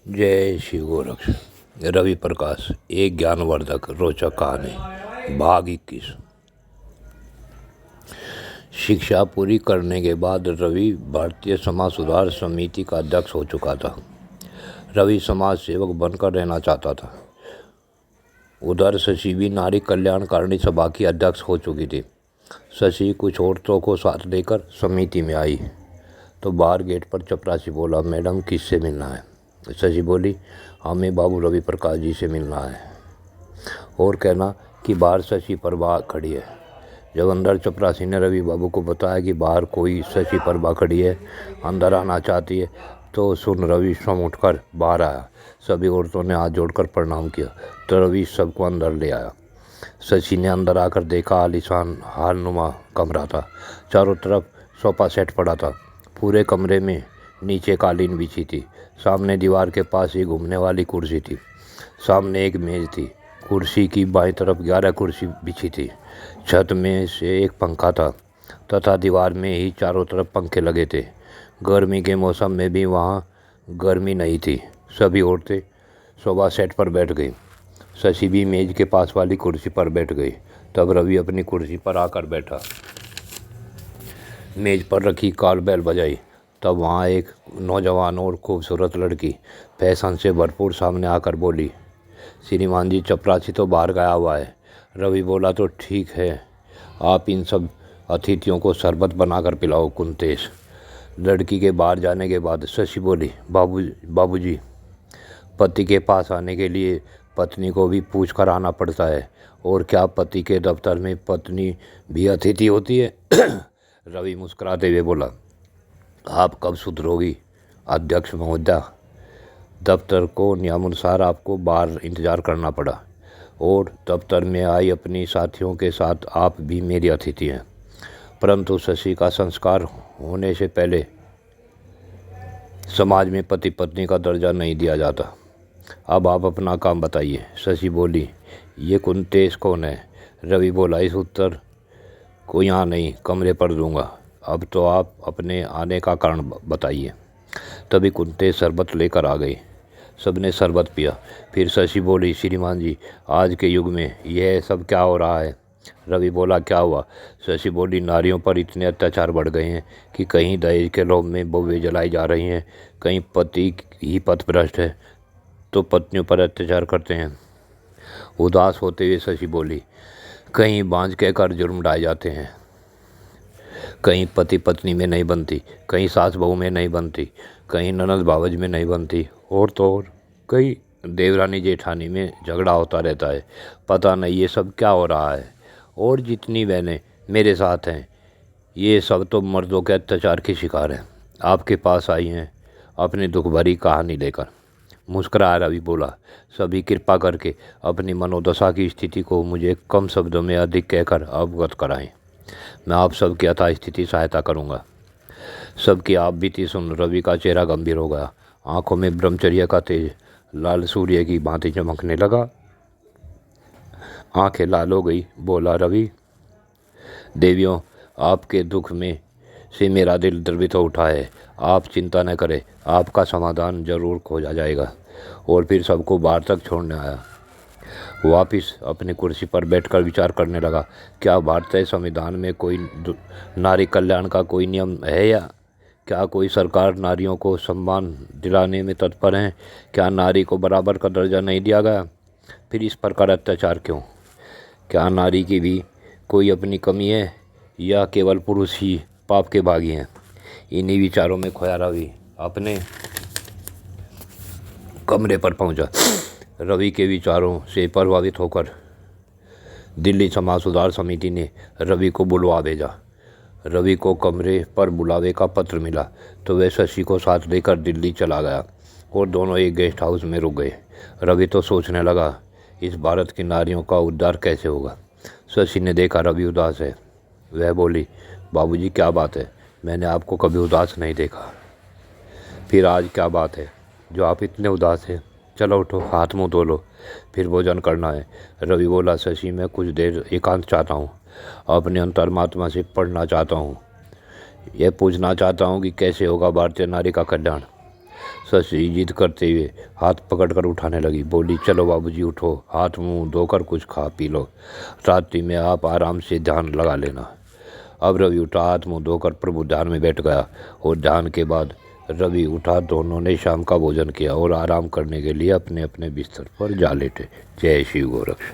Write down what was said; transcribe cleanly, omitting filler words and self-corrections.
जय श्री गोरक्ष। रवि प्रकाश, एक ज्ञानवर्धक रोचक कहानी, भाग 21। शिक्षा पूरी करने के बाद रवि भारतीय समाज सुधार समिति का अध्यक्ष हो चुका था। रवि समाज सेवक बनकर रहना चाहता था। उधर शशि भी नारी कल्याणकारिणी सभा की अध्यक्ष हो चुकी थी। शशि कुछ औरतों को साथ लेकर समिति में आई तो बाहर गेट पर चपरासी बोला, मैडम किससे मिलना है? शशि बोली, हमें बाबू रवि प्रकाश जी से मिलना है। और कहना कि बाहर शशि प्रभा खड़ी है। जब अंदर चपरासी ने रवि बाबू को बताया कि बाहर कोई शशि प्रभा खड़ी है, अंदर आना चाहती है, तो सुन रवि स्वयं उठकर बाहर आया। सभी औरतों ने हाथ जोड़कर प्रणाम किया तो रवि सबको अंदर ले आया। शशि ने अंदर आकर देखा, आलीशान हालनुमा कमरा था। चारों तरफ सोफा सेट पड़ा था। पूरे कमरे में नीचे कालीन बिछी थी। सामने दीवार के पास ही घूमने वाली कुर्सी थी। सामने एक मेज थी। कुर्सी की बाईं तरफ 11 कुर्सी बिछी थी। छत में से एक पंखा था तथा दीवार में ही चारों तरफ पंखे लगे थे। गर्मी के मौसम में भी वहाँ गर्मी नहीं थी। सभी औरतें सोफा सेट पर बैठ गई। शशि भी मेज के पास वाली कुर्सी पर बैठ गई। तब रवि अपनी कुर्सी पर आकर बैठा। मेज पर रखी कॉल बेल बजाई। तब वहाँ एक नौजवान और खूबसूरत लड़की फैशन से भरपूर सामने आकर बोली, श्रीमान जी, चपरासी तो बाहर गया हुआ है। रवि बोला, तो ठीक है, आप इन सब अतिथियों को शरबत बनाकर पिलाओ कुंतेश। लड़की के बाहर जाने के बाद शशि बोली, बाबूजी, पति के पास आने के लिए पत्नी को भी पूछ कर आना पड़ता है, और क्या पति के दफ्तर में पत्नी भी अतिथि होती है? रवि मुस्कुराते हुए बोला, आप कब सुधरोगी अध्यक्ष महोदया? दफ्तर को नियमानुसार आपको बाहर इंतजार करना पड़ा, और दफ्तर में आई अपनी साथियों के साथ आप भी मेरी अतिथि हैं। परंतु शशि का संस्कार होने से पहले समाज में पति पत्नी का दर्जा नहीं दिया जाता। अब आप अपना काम बताइए। शशि बोली, ये कुंतेश कौन है? रवि बोला, इस उत्तर को यहाँ नहीं, कमरे पर दूंगा। अब तो आप अपने आने का कारण बताइए। तभी कुंतेश शरबत लेकर आ गई। सबने शरबत पिया। फिर शशि बोली, श्रीमान जी, आज के युग में यह सब क्या हो रहा है? रवि बोला, क्या हुआ? शशि बोली, नारियों पर इतने अत्याचार बढ़ गए हैं कि कहीं दहेज के लोभ में बहुएं जलाई जा रही हैं, कहीं पति ही पथभ्रष्ट है तो पत्नियों पर अत्याचार करते हैं। उदास होते हुए शशि बोली, कहीं बांझ कहकर जुर्म ढाए जाते हैं, कहीं पति पत्नी में नहीं बनती, कहीं सास बहू में नहीं बनती, कहीं ननद भावज में नहीं बनती, और तो और कहीं देवरानी जेठानी में झगड़ा होता रहता है। पता नहीं ये सब क्या हो रहा है। और जितनी बहनें मेरे साथ हैं, ये सब तो मर्दों के अत्याचार के शिकार हैं। आपके पास आई हैं अपनी दुख भरी कहानी लेकर। मुस्कुराया रवि बोला, सभी कृपा करके अपनी मनोदशा की स्थिति को मुझे कम शब्दों में अधिक कहकर अवगत कराएं। मैं आप सबकी यथास्थिति सहायता करूंगा। सबकी आप बीती सुन रवि का चेहरा गंभीर हो गया। आंखों में ब्रह्मचर्य का तेज लाल सूर्य की भांति चमकने लगा। आंखें लाल हो गई। बोला, रवि देवियों, आपके दुख में से मेरा दिल द्रवित हो उठा है। आप चिंता न करें, आपका समाधान जरूर खोजा जाएगा। और फिर सबको बाहर तक छोड़ने आया। वापिस अपनी कुर्सी पर बैठकर विचार करने लगा, क्या भारतीय संविधान में कोई नारी कल्याण का कोई नियम है, या क्या कोई सरकार नारियों को सम्मान दिलाने में तत्पर है? क्या नारी को बराबर का दर्जा नहीं दिया गया? फिर इस प्रकार अत्याचार क्यों? क्या नारी की भी कोई अपनी कमी है, या केवल पुरुष ही पाप के भागी हैं? इन्हीं विचारों में खोया रवि अपने कमरे पर पहुंचा। रवि के विचारों से प्रभावित होकर दिल्ली समाज सुधार समिति ने रवि को बुलवा भेजा। रवि को कमरे पर बुलावे का पत्र मिला तो वह शशि को साथ लेकर दिल्ली चला गया और दोनों एक गेस्ट हाउस में रुक गए। रवि तो सोचने लगा, इस भारत की नारियों का उद्धार कैसे होगा? शशि ने देखा रवि उदास है। वह बोली, बाबूजी, क्या बात है? मैंने आपको कभी उदास नहीं देखा। फिर आज क्या बात है जो आप इतने उदास हैं? चलो उठो, हाथ मुंह धो लो, फिर भोजन करना है। रवि बोला, शशि, मैं कुछ देर एकांत चाहता हूँ। अपने अंतर्मात्मा से पढ़ना चाहता हूँ। यह पूछना चाहता हूँ कि कैसे होगा भारतीय नारी का कल्याण। शशि जिद करते हुए हाथ पकड़कर उठाने लगी। बोली, चलो बाबूजी उठो, हाथ मुंह धोकर कुछ खा पी लो, रात्रि में आप आराम से ध्यान लगा लेना। अब रवि उठा, हाथ मुंह धोकर प्रभु ध्यान में बैठ गया और ध्यान के बाद रवि उठा। दोनों ने शाम का भोजन किया और आराम करने के लिए अपने अपने बिस्तर पर जा लेटे। जय शिव गोरक्ष।